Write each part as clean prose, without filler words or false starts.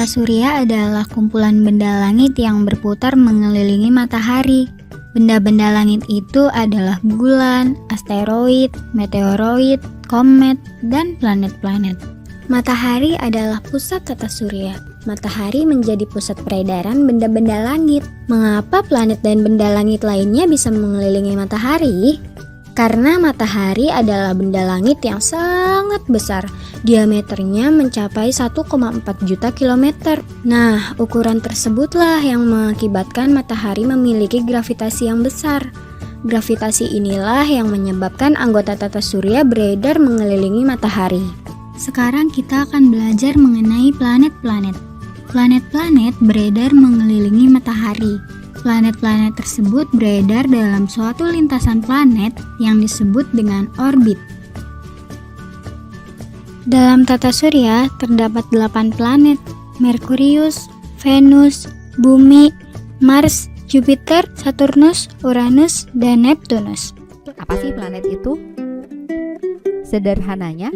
Tata surya adalah kumpulan benda langit yang berputar mengelilingi matahari. Benda-benda langit itu adalah bulan, asteroid, meteoroid, komet, dan planet-planet. Matahari adalah pusat tata surya. Matahari menjadi pusat peredaran benda-benda langit. Mengapa planet dan benda langit lainnya bisa mengelilingi matahari? Karena matahari adalah benda langit yang sangat besar. Diameternya mencapai 1,4 juta kilometer. Nah, ukuran tersebutlah yang mengakibatkan matahari memiliki gravitasi yang besar. Gravitasi inilah yang menyebabkan anggota tata surya beredar mengelilingi matahari. Sekarang kita akan belajar mengenai planet-planet. Planet-planet beredar mengelilingi matahari. Planet-planet tersebut beredar dalam suatu lintasan planet yang disebut dengan orbit. Dalam tata surya terdapat 8 planet: Merkurius, Venus, Bumi, Mars, Jupiter, Saturnus, Uranus, dan Neptunus. Apa sih planet itu? Sederhananya,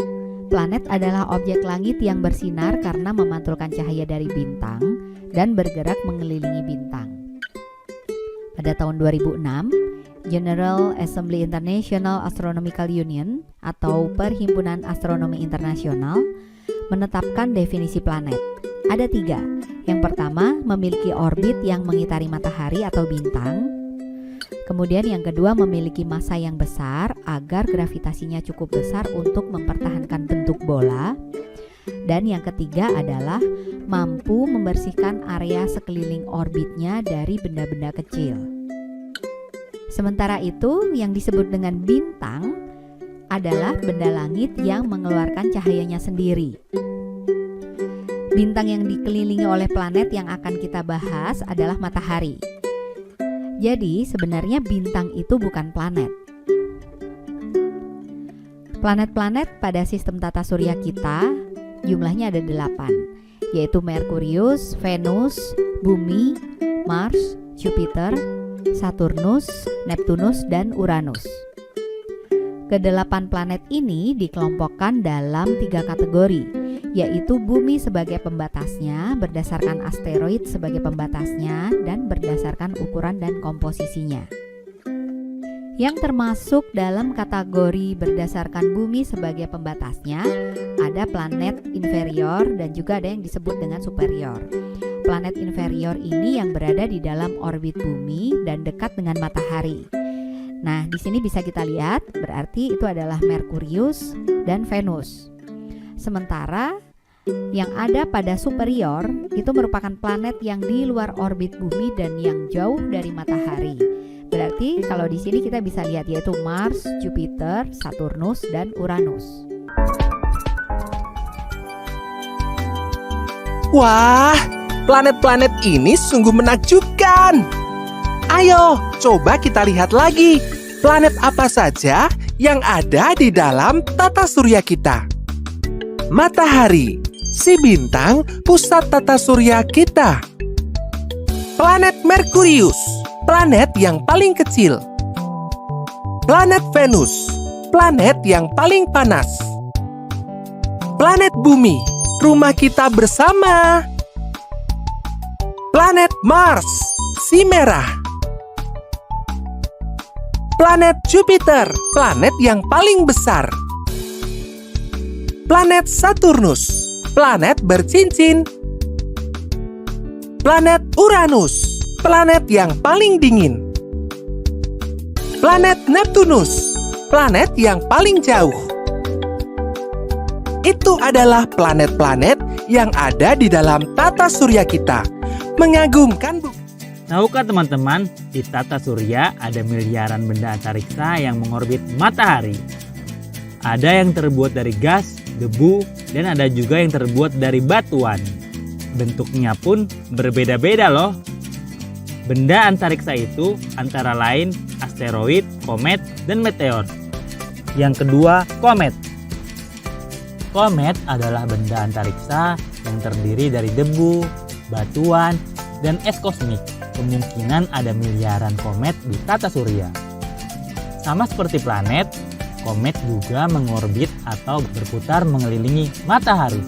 planet adalah objek langit yang bersinar karena memantulkan cahaya dari bintang dan bergerak mengelilingi bintang. Pada tahun 2006, General Assembly International Astronomical Union atau Perhimpunan Astronomi Internasional menetapkan definisi planet. Ada 3. Yang pertama, memiliki orbit yang mengitari matahari atau bintang. Kemudian yang kedua, memiliki massa yang besar agar gravitasinya cukup besar untuk mempertahankan bentuk bola. Dan yang ketiga adalah mampu membersihkan area sekeliling orbitnya dari benda-benda kecil. Sementara itu, yang disebut dengan bintang adalah benda langit yang mengeluarkan cahayanya sendiri. Bintang yang dikelilingi oleh planet yang akan kita bahas adalah matahari. Jadi, sebenarnya bintang itu bukan planet. Planet-planet pada sistem tata surya kita jumlahnya ada 8, yaitu Merkurius, Venus, Bumi, Mars, Jupiter, Saturnus, Neptunus, dan Uranus. Kedelapan planet ini dikelompokkan dalam 3 kategori, yaitu Bumi sebagai pembatasnya, berdasarkan asteroid sebagai pembatasnya, dan berdasarkan ukuran dan komposisinya. Yang termasuk dalam kategori berdasarkan Bumi sebagai pembatasnya ada planet inferior dan juga ada yang disebut dengan superior. Planet inferior ini yang berada di dalam orbit Bumi dan dekat dengan matahari. Nah, di sini bisa kita lihat, berarti itu adalah Merkurius dan Venus. Sementara yang ada pada superior itu merupakan planet yang di luar orbit Bumi dan yang jauh dari matahari. Berarti kalau di sini kita bisa lihat yaitu Mars, Jupiter, Saturnus, dan Uranus. Wah, planet-planet ini sungguh menakjubkan. Ayo, coba kita lihat lagi. Planet apa saja yang ada di dalam tata surya kita? Matahari, si bintang pusat tata surya kita. Planet Merkurius, planet yang paling kecil. Planet Venus, planet yang paling panas. Planet Bumi, rumah kita bersama. Planet Mars, si merah. Planet Jupiter, planet yang paling besar. Planet Saturnus, planet bercincin. Planet Uranus, planet yang paling dingin. Planet Neptunus, planet yang paling jauh. Itu adalah planet-planet yang ada di dalam tata surya kita. Mengagumkan, bukan? Tahukah teman-teman, di tata surya ada miliaran benda antariksa yang mengorbit matahari. Ada yang terbuat dari gas, debu, dan ada juga yang terbuat dari batuan. Bentuknya pun berbeda-beda loh. Benda antariksa itu antara lain asteroid, komet, dan meteor. Yang kedua, komet. Komet adalah benda antariksa yang terdiri dari debu, batuan, dan es kosmik. Kemungkinan ada miliaran komet di tata surya. Sama seperti planet, komet juga mengorbit atau berputar mengelilingi matahari.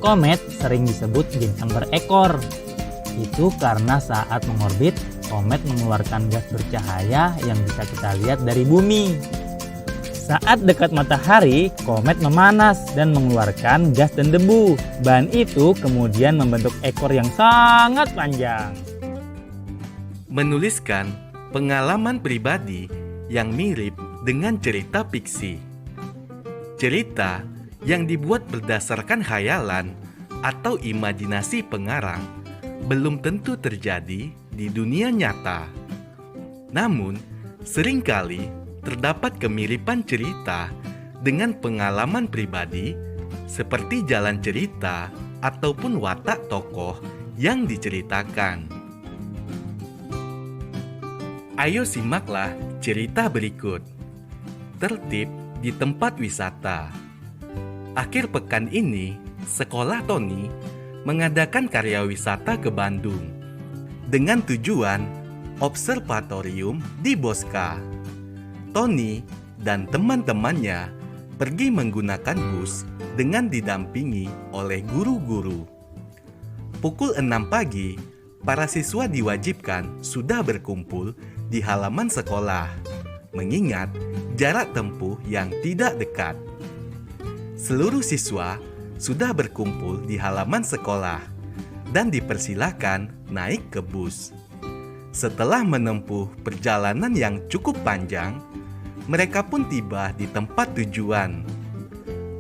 komet sering disebut bintang berekor. Itu karena saat mengorbit, komet mengeluarkan gas bercahaya yang bisa kita lihat dari bumi. Saat dekat matahari, komet memanas dan mengeluarkan gas dan debu. Bahan itu kemudian membentuk ekor yang sangat panjang. Menuliskan pengalaman pribadi yang mirip dengan cerita fiksi. Cerita yang dibuat berdasarkan khayalan atau imajinasi pengarang belum tentu terjadi di dunia nyata. Namun, seringkali terdapat kemiripan cerita dengan pengalaman pribadi seperti jalan cerita ataupun watak tokoh yang diceritakan. Ayo simaklah cerita berikut. Tertib di tempat wisata. Akhir pekan ini, sekolah Tony mengadakan karya wisata ke Bandung dengan tujuan observatorium di Bosca. Tony dan teman-temannya pergi menggunakan bus dengan didampingi oleh guru-guru. Pukul 6 pagi, para siswa diwajibkan sudah berkumpul di halaman sekolah, mengingat jarak tempuh yang tidak dekat. Seluruh siswa sudah berkumpul di halaman sekolah dan dipersilakan naik ke bus. Setelah menempuh perjalanan yang cukup panjang, mereka pun tiba di tempat tujuan.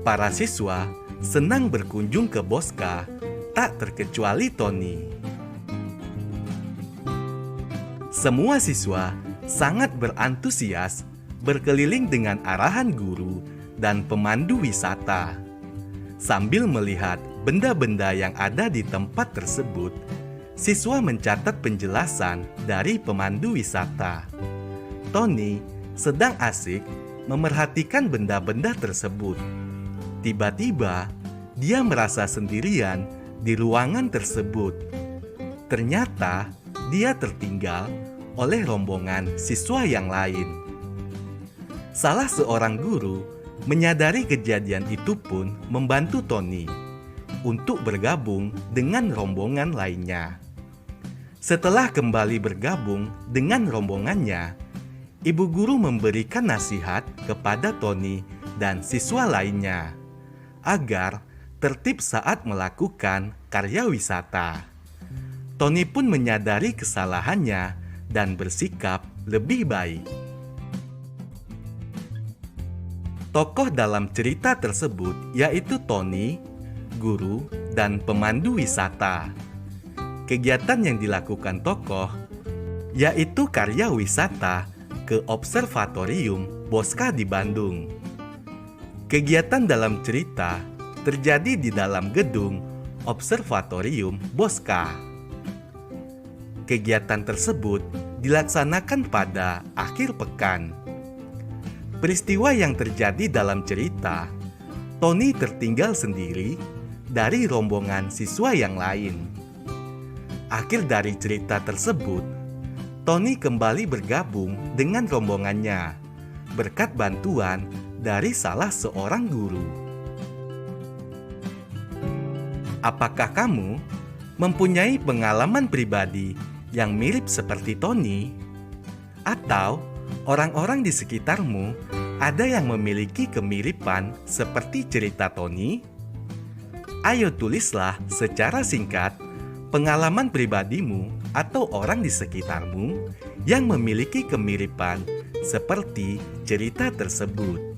Para siswa senang berkunjung ke Bosca, tak terkecuali Tony. Semua siswa sangat berantusias berkeliling dengan arahan guru dan pemandu wisata. Sambil melihat benda-benda yang ada di tempat tersebut, siswa mencatat penjelasan dari pemandu wisata. Tony sedang asik memerhatikan benda-benda tersebut. Tiba-tiba, dia merasa sendirian di ruangan tersebut. Ternyata, dia tertinggal oleh rombongan siswa yang lain. Salah seorang guru menyadari kejadian itu pun membantu Tony untuk bergabung dengan rombongan lainnya. Setelah kembali bergabung dengan rombongannya, ibu guru memberikan nasihat kepada Tony dan siswa lainnya agar tertib saat melakukan karya wisata. Tony pun menyadari kesalahannya dan bersikap lebih baik. Tokoh dalam cerita tersebut yaitu Tony, guru, dan pemandu wisata. Kegiatan yang dilakukan tokoh yaitu karya wisata ke Observatorium Bosca di Bandung. Kegiatan dalam cerita terjadi di dalam gedung Observatorium Bosca. Kegiatan tersebut dilaksanakan pada akhir pekan. Peristiwa yang terjadi dalam cerita, Tony tertinggal sendiri dari rombongan siswa yang lain. Akhir dari cerita tersebut, Tony kembali bergabung dengan rombongannya berkat bantuan dari salah seorang guru. Apakah kamu mempunyai pengalaman pribadi yang mirip seperti Tony? Atau orang-orang di sekitarmu ada yang memiliki kemiripan seperti cerita Tony? Ayo tulislah secara singkat pengalaman pribadimu atau orang di sekitarmu yang memiliki kemiripan seperti cerita tersebut.